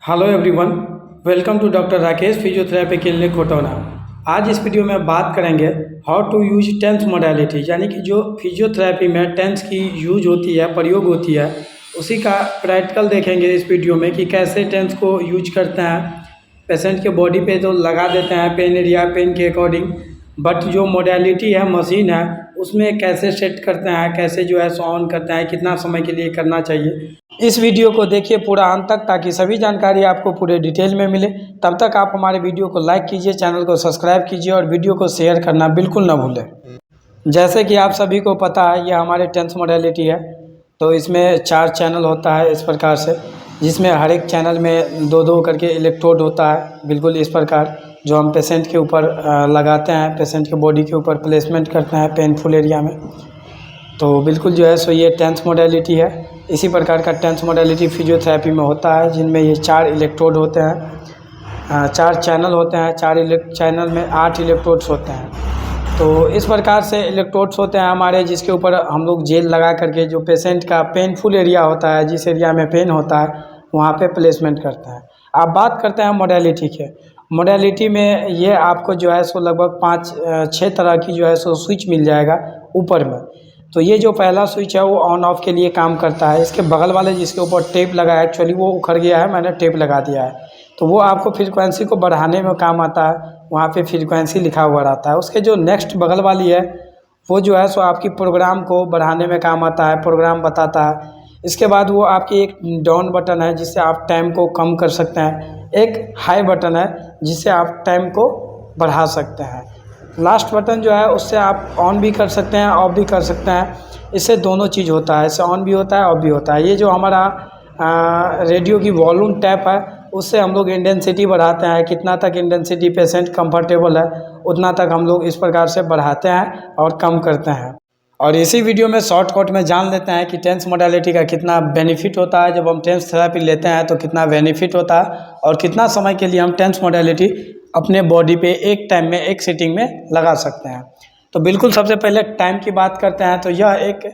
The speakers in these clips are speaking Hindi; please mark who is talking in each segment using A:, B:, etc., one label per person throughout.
A: Hello everyone, welcome to doctor Rakesh physiotherapy clinic Kotauna. आज इस वीडियो में बात करेंगे how to use TENS modality, यानी कि जो फिजियोथेरेपी में टेंस की यूज होती है, प्रयोग होती है, उसी का प्रैक्टिकल देखेंगे इस वीडियो में कि कैसे टेंस को यूज करते हैं। पेशेंट के बॉडी पे तो लगा देते हैं पेन एरिया, पेन के अकॉर्डिंग, बट जो मोडालिटी है, मशीन है, उसमें कैसे सेट करते हैं, कैसे जो है सो ऑन करते हैं, कितना समय के लिए करना चाहिए। इस वीडियो को देखिए पूरा अंत तक, ताकि सभी जानकारी आपको पूरे डिटेल में मिले। तब तक आप हमारे वीडियो को लाइक कीजिए, चैनल को सब्सक्राइब कीजिए और वीडियो को शेयर करना बिल्कुल ना भूलें। जैसे कि आप सभी को पता है, ये हमारे टेंस मोडालिटी है। तो इसमें 4 चैनल होता है इस प्रकार से, जिसमें हर एक चैनल में 2-2 करके इलेक्ट्रोड होता है, बिल्कुल इस प्रकार, जो हम पेशेंट के ऊपर लगाते हैं, पेशेंट के बॉडी के ऊपर प्लेसमेंट करते हैं पेनफुल एरिया में। तो बिल्कुल जो है सो ये टेंस मोडालिटी है। इसी प्रकार का टेंस मोडालिटी फिजियोथेरेपी में होता है, जिनमें ये 4 इलेक्ट्रोड होते हैं, 4 चैनल होते हैं। 4 चैनल में 8 इलेक्ट्रोड्स होते हैं। तो इस प्रकार से इलेक्ट्रोड्स होते हैं हमारे, जिसके ऊपर हम लोग जेल लगा करके जो पेशेंट का पेनफुल एरिया होता है, जिस एरिया में पेन होता है, वहाँ पे प्लेसमेंट करते हैं। अब बात करते हैं मोडालिटी के। मोडालिटी में ये आपको जो है सो लगभग 5-6 तरह की जो है सो स्विच मिल जाएगा ऊपर में। तो ये जो पहला स्विच है वो ऑन ऑफ के लिए काम करता है। इसके बगल वाले जिसके ऊपर टेप लगा है, एक्चुअली वो उखड़ गया है, मैंने टेप लगा दिया है, तो वो आपको फ्रीक्वेंसी को बढ़ाने में काम आता है। वहाँ पे फ्रीक्वेंसी लिखा हुआ रहता है। उसके जो नेक्स्ट बगल वाली है, वो जो है सो आपकी प्रोग्राम को बढ़ाने में काम आता है, प्रोग्राम बताता है। इसके बाद वो आपकी एक डाउन बटन है, जिससे आप टाइम को कम कर सकते हैं। एक हाई बटन है, जिससे आप टाइम को बढ़ा सकते हैं। लास्ट बटन जो है, उससे आप ऑन भी कर सकते हैं, ऑफ भी कर सकते हैं। इससे दोनों चीज़ होता है, इससे ऑन भी होता है, ऑफ भी होता है। ये जो हमारा रेडियो की वॉल्यूम टैप है, उससे हम लोग इंटेंसिटी बढ़ाते हैं। कितना तक इंटेंसिटी पेशेंट कंफर्टेबल है, उतना तक हम लोग इस प्रकार से बढ़ाते हैं और कम करते हैं। और इसी वीडियो में शॉर्टकट में जान लेते हैं कि टेंस मोडालिटी का कितना बेनिफिट होता है। जब हम टेंस थेरेपी लेते हैं तो कितना बेनिफिट होता है, और कितना समय के लिए हम टेंस मोडालिटी अपने बॉडी पे एक टाइम में, एक सिटिंग में लगा सकते हैं। तो बिल्कुल सबसे पहले टाइम की बात करते हैं। तो यह एक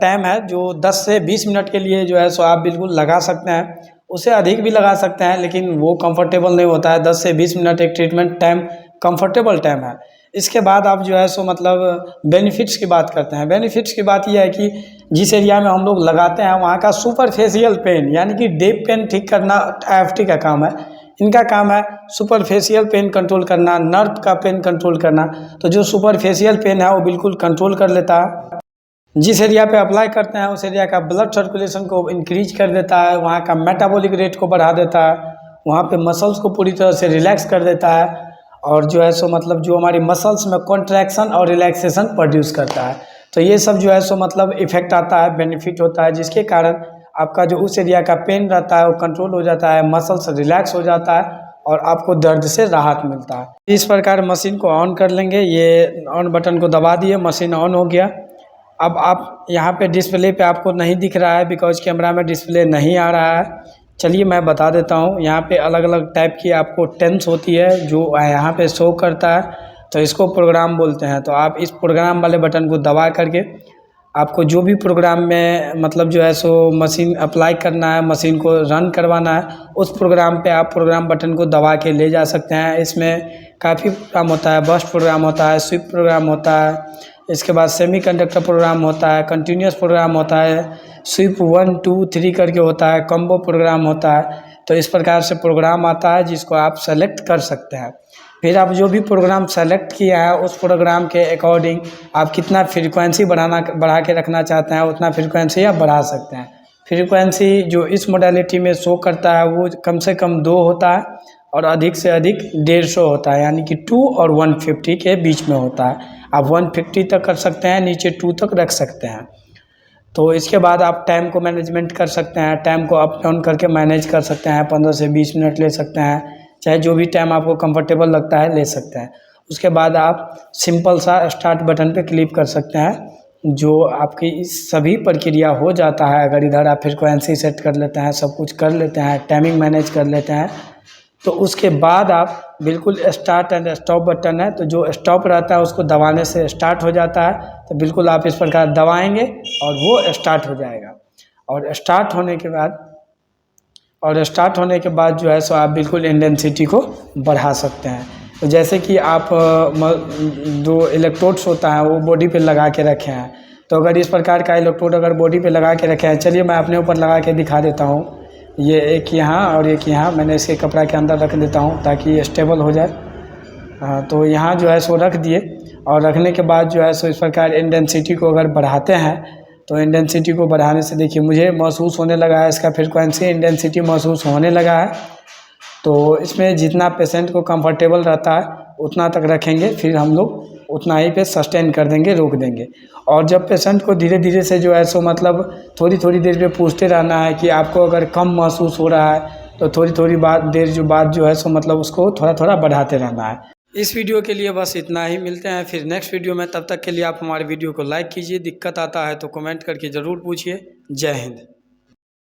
A: टाइम है जो 10 से 20 मिनट के लिए जो है सो आप बिल्कुल लगा सकते हैं। उससे अधिक भी लगा सकते हैं, लेकिन वो कंफर्टेबल नहीं होता है। 10 से 20 मिनट एक ट्रीटमेंट टाइम कंफर्टेबल टाइम है। इसके बाद आप जो है सो मतलब बेनिफिट्स की बात करते हैं। बेनिफिट्स की बात यह है कि जिस एरिया में हम लोग लगाते हैं, वहाँ का सुपरफेशियल पेन, यानी कि डेप पेन ठीक करना IFT का काम है। इनका काम है सुपरफेशियल पेन कंट्रोल करना, नर्व का पेन कंट्रोल करना। तो जो सुपरफेशियल पेन है वो बिल्कुल कंट्रोल कर लेता है। जिस एरिया पे अप्लाई करते हैं, उस एरिया का ब्लड सर्कुलेशन को इंक्रीज कर देता है, वहाँ का मेटाबॉलिक रेट को बढ़ा देता है, वहाँ पे मसल्स को पूरी तरह से रिलैक्स कर देता है, और जो है सो मतलब जो हमारी मसल्स में कॉन्ट्रैक्शन और रिलैक्सेशन प्रोड्यूस करता है। तो ये सब जो है सो मतलब इफेक्ट आता है, बेनिफिट होता है, जिसके कारण आपका जो उस एरिया का पेन रहता है वो कंट्रोल हो जाता है, मसल्स रिलैक्स हो जाता है, और आपको दर्द से राहत मिलता है। इस प्रकार मशीन को ऑन कर लेंगे। ये ऑन बटन को दबा दिए, मशीन ऑन हो गया। अब आप यहाँ पे डिस्प्ले पे आपको नहीं दिख रहा है, बिकॉज कैमरा में डिस्प्ले नहीं आ रहा है। चलिए मैं बता देता हूँ। यहाँ पे अलग अलग टाइप की आपको टेंस होती है, जो यहाँ पे शो करता है। तो इसको प्रोग्राम बोलते हैं। तो आप इस प्रोग्राम वाले बटन को दबा करके आपको जो भी प्रोग्राम में मतलब जो है सो मशीन अप्लाई करना है, मशीन को रन करवाना है, उस प्रोग्राम पे आप प्रोग्राम बटन को दबा के ले जा सकते हैं। इसमें काफ़ी प्रोग्राम होता है, बस्ट प्रोग्राम होता है, स्विप प्रोग्राम होता है, इसके बाद सेमीकंडक्टर प्रोग्राम होता है, कंटिन्यूस प्रोग्राम होता है, स्विप 1 2 3 करके होता है, कॉम्बो प्रोग्राम होता है। तो इस प्रकार से प्रोग्राम आता है, जिसको आप सेलेक्ट कर सकते हैं। फिर आप जो भी प्रोग्राम सेलेक्ट किया है, उस प्रोग्राम के अकॉर्डिंग आप कितना फ्रीक्वेंसी बढ़ा के रखना चाहते हैं, उतना फ्रीक्वेंसी आप बढ़ा सकते हैं। फ्रीक्वेंसी जो इस मोडालिटी में शो करता है, वो कम से कम 2 होता है, और अधिक से अधिक 150 होता है, यानी कि 2 और 150 के बीच में होता है। आप 150 तक कर सकते हैं, नीचे 2 तक रख सकते हैं। तो इसके बाद आप टाइम को मैनेजमेंट कर सकते हैं, टाइम को अप डाउन करके मैनेज कर सकते हैं। 15 से 20 मिनट ले सकते हैं, चाहे जो भी टाइम आपको कंफर्टेबल लगता है ले सकते हैं। उसके बाद आप सिंपल सा स्टार्ट बटन पे क्लिक कर सकते हैं, जो आपकी इस सभी प्रक्रिया हो जाता है। अगर इधर आप फ्रिक्वेंसी सेट कर लेते हैं, सब कुछ कर लेते हैं, टाइमिंग मैनेज कर लेते हैं, तो उसके बाद आप बिल्कुल स्टार्ट एंड स्टॉप बटन है, तो जो स्टॉप रहता है उसको दबाने से स्टार्ट हो जाता है। तो बिल्कुल आप इस प्रकार दबाएंगे और वो स्टार्ट हो जाएगा। और स्टार्ट होने के बाद और स्टार्ट होने के बाद जो है सो आप बिल्कुल इंटेंसिटी को बढ़ा सकते हैं। तो जैसे कि आप जो इलेक्ट्रोड्स होता है वो बॉडी पे लगा के रखे हैं, तो अगर इस प्रकार का इलेक्ट्रोड अगर बॉडी पे लगा के रखे हैं, चलिए मैं अपने ऊपर लगा के दिखा देता हूँ। ये एक यहाँ और एक यहाँ, मैंने इसके कपड़ा के अंदर रख देता हूँ ताकि ये स्टेबल हो जाए। तो यहाँ जो है सो रख दिए, और रखने के बाद जो है सो इस प्रकार इंटेंसिटी को अगर बढ़ाते हैं, तो इंटेंसिटी को बढ़ाने से देखिए मुझे महसूस होने लगा है, इसका फ्रीक्वेंसी इंटेंसिटी महसूस होने लगा है। तो इसमें जितना पेशेंट को कंफर्टेबल रहता है उतना तक रखेंगे, फिर हम लोग उतना ही पे सस्टेन कर देंगे, रोक देंगे। और जब पेशेंट को धीरे धीरे से जो है सो मतलब थोड़ी थोड़ी देर पे पूछते रहना है कि आपको अगर कम महसूस हो रहा है, तो थोड़ी थोड़ी देर जो है सो मतलब उसको थोड़ा थोड़ा बढ़ाते रहना है। इस वीडियो के लिए बस इतना ही, मिलते हैं फिर नेक्स्ट वीडियो में। तब तक के लिए आप हमारे वीडियो को लाइक कीजिए, दिक्कत आता है तो कमेंट करके ज़रूर पूछिए। जय हिंद।